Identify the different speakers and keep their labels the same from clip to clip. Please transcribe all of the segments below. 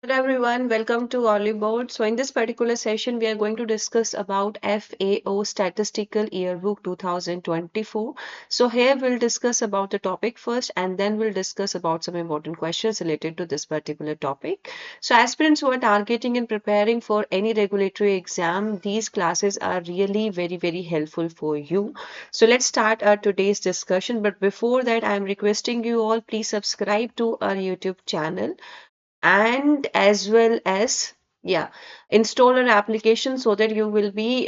Speaker 1: Hello everyone, welcome to Ollywood. So in this particular session, we are going to discuss about FAO Statistical Yearbook 2024. So here we'll discuss about the topic first and then we'll discuss about some important questions related to this particular topic. So aspirants who are targeting and preparing for any regulatory exam, these classes are really very helpful for you. So let's start our today's discussion. But before that, I'm requesting you all please subscribe to our YouTube channel and as well as install an application so that you will be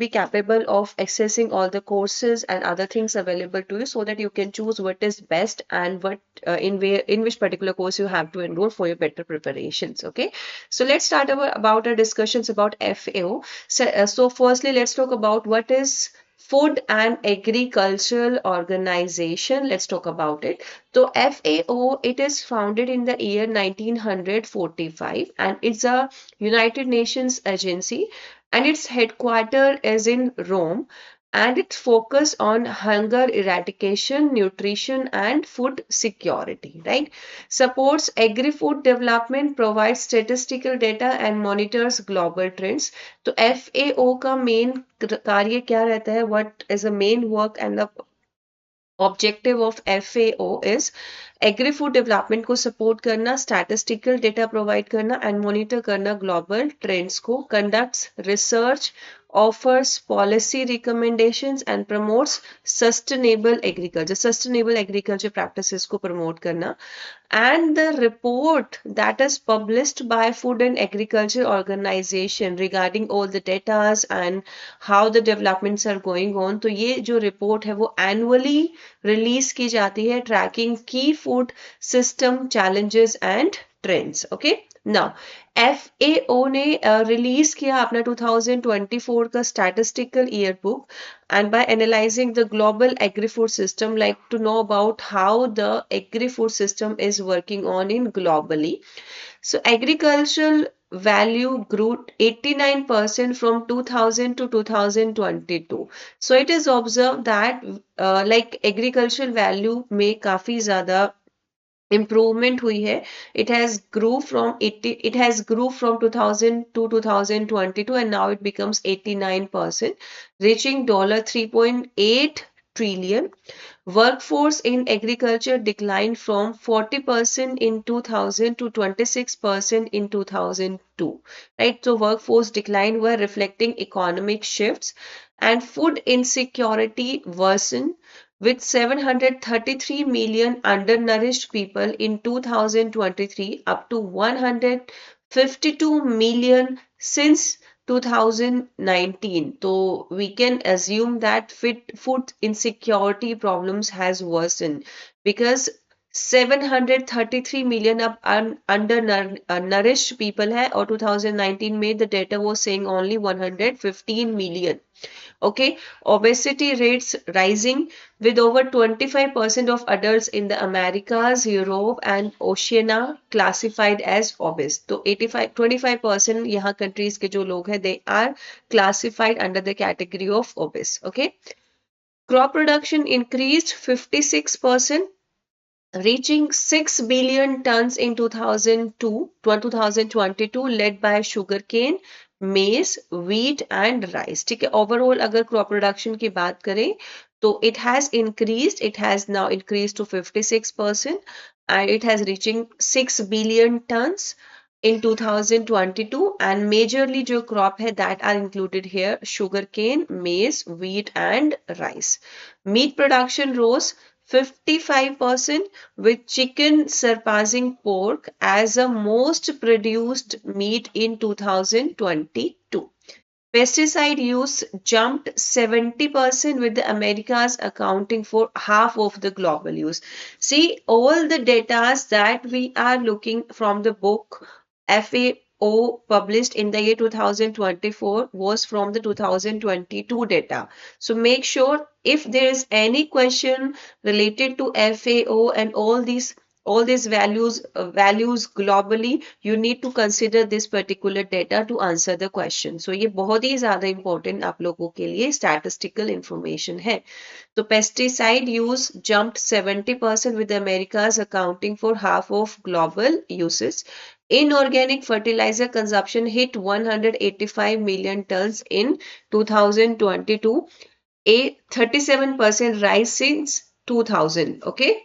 Speaker 1: capable of accessing all the courses and other things available to you so that you can choose what is best and what in which particular course you have to enroll for your better preparations. Okay, so let's start about our discussions about FAO. So firstly, let's talk about what is Food and Agricultural Organization. Let's talk about it. So FAO, it is founded in the year 1945 and it's a United Nations agency and its headquarters is in Rome and it focuses on hunger eradication, nutrition and food security, right? Supports agri-food development, provides statistical data and monitors global trends. तो FAO का main कार्य क्या रहता है? What is the main work and the objective of FAO is agri food development को support करना, statistical data provide करना and monitor करना ग्लोबल ट्रेंड्स को, conducts research, offers policy recommendations and promotes sustainable agriculture practices को promote करना, and the report that is published by Food and Agriculture Organization regarding all the datas and how the developments are going on. तो ये जो report है वो annually release की जाती है, tracking key food system challenges and trends. Okay, now FAO ने release किया अपना 2024 का statistical yearbook and by analyzing the global agri-food system, like to know about how the agri-food system is working on in globally. So agricultural value grew 89% from 2000 to 2022. So it is observed that like agricultural value में काफी ज़्यादा improvement हुई है. It has grew from 2000 to 2022 and now it becomes 89%, reaching $3.8 trillion. Workforce in agriculture declined from 40% in 2000 to 26% in 2002. Right? So workforce decline were reflecting economic shifts and food insecurity worsened with 733 million undernourished people in 2023 up to 152 million since 2019. So we can assume that food insecurity problems has worsened because 733 million अब undernourished people है और 2019 में the data was saying only 115 million. Okay, obesity rates rising with over 25% of adults in the Americas, Europe and Oceania classified as obese. तो 25% यहाँ countries के जो लोग हैं they are classified under the category of obese. Okay, crop production increased 56%, reaching 6 billion tons in 2022, led by sugarcane, maize, wheat and rice. ठीक है, overall अगर crop production की बात करें तो it has now increased to 56% and it has reaching 6 billion tons in 2022 and majorly जो crop है that are included here sugarcane, maize, wheat and rice. Meat production rose 55% with chicken surpassing pork as the most produced meat in 2022. Pesticide use jumped 70% with the Americas accounting for half of the global use. See, all the data that we are looking from the book FAO published in the year 2024 was from the 2022 data. So make sure if there is any question related to FAO and all these all these values globally, you need to consider this particular data to answer the question. So ये बहुत ही ज़्यादा important आप लोगों के लिए statistical information है. So pesticide use jumped 70% with Americas accounting for half of global uses. Inorganic fertilizer consumption hit 185 million tons in 2022, a 37% rise since 2000. Okay.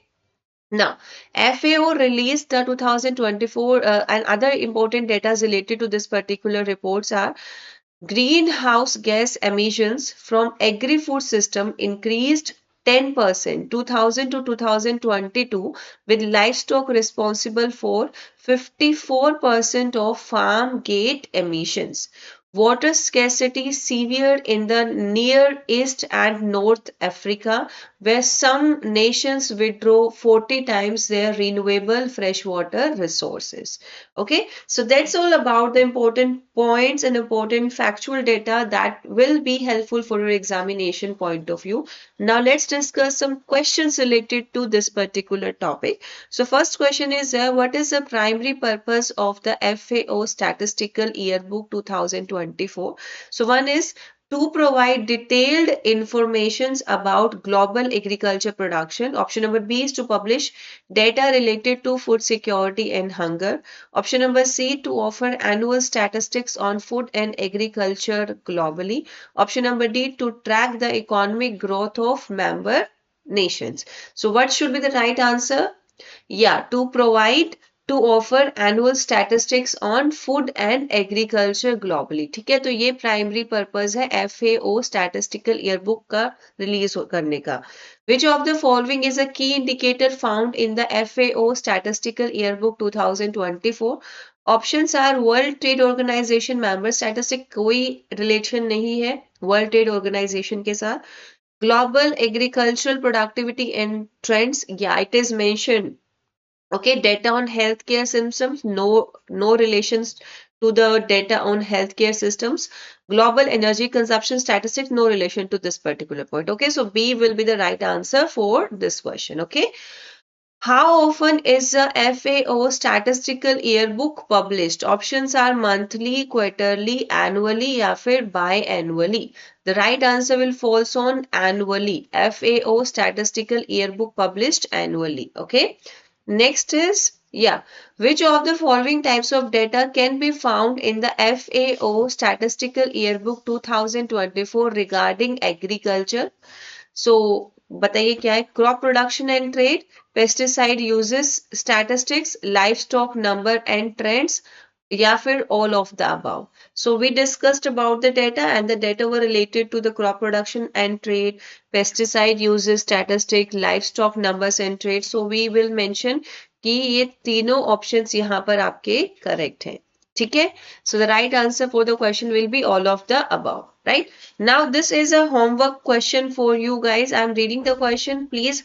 Speaker 1: Now, FAO released the 2024 and other important data related to this particular reports are greenhouse gas emissions from agri-food system increased 10% 2000 to 2022, with livestock responsible for 54% of farm gate emissions. Water scarcity severe in the Near East and North Africa, where some nations withdraw 40 times their renewable freshwater resources. Okay, so that's all about the important points and important factual data that will be helpful for your examination point of view. Now let's discuss some questions related to this particular topic. So first question is, what is the primary purpose of the FAO Statistical Yearbook 2024? So one is to provide detailed informations about global agriculture production. Option number B is to publish data related to food security and hunger. Option number C, to offer annual statistics on food and agriculture globally. Option number D, to track the economic growth of member nations. So what should be the right answer? Yeah, to offer annual statistics on food and agriculture globally. ठीक है, तो ये primary purpose है FAO statistical yearbook का release करने का. Which of the following is a key indicator found in the FAO Statistical Yearbook 2024? Options are World Trade Organization member statistic, कोई relation नहीं है World Trade Organization के साथ. Global agricultural productivity and trends, yeah, it is mentioned. Okay, data on healthcare systems, no relations to the data on healthcare systems. Global energy consumption statistics, no relation to this particular point. Okay, so B will be the right answer for this question. Okay. How often is the FAO Statistical Yearbook published? Options are monthly, quarterly, annually या फिर biannually. The right answer will fall on annually. FAO Statistical Yearbook published annually. Okay. Next is, yeah, which of the following types of data can be found in the FAO Statistical Yearbook 2024 regarding agriculture? So बताइए क्या है? Crop production and trade, pesticide uses statistics, livestock number and trends, या फिर all of the above. So we discussed about the data and the data were related to the crop production and trade, pesticide uses statistic, livestock numbers and trade. So we will mention कि ये तीनों options यहाँ पर आपके correct हैं. ठीक है? So the right answer for the question will be all of the above. Right? Now this is a homework question for you guys. I'm reading the question. Please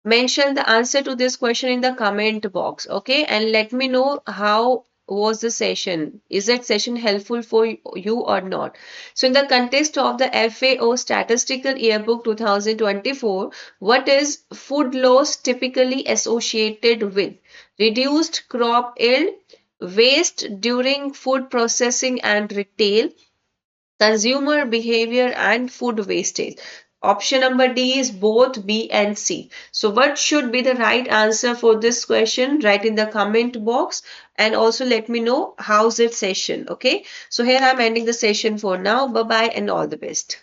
Speaker 1: mention the answer to this question in the comment box. Okay? And let me know how was the session. Is that session helpful for you or not? So in the context of the FAO Statistical Yearbook 2024, what is food loss typically associated with? Reduced crop yield, waste during food processing and retail, consumer behavior and food wastage. Option number D is both B and C. So what should be the right answer for this question? Write in the comment box and also let me know how's it session. Okay. So here I'm ending the session for now. Bye bye and all the best.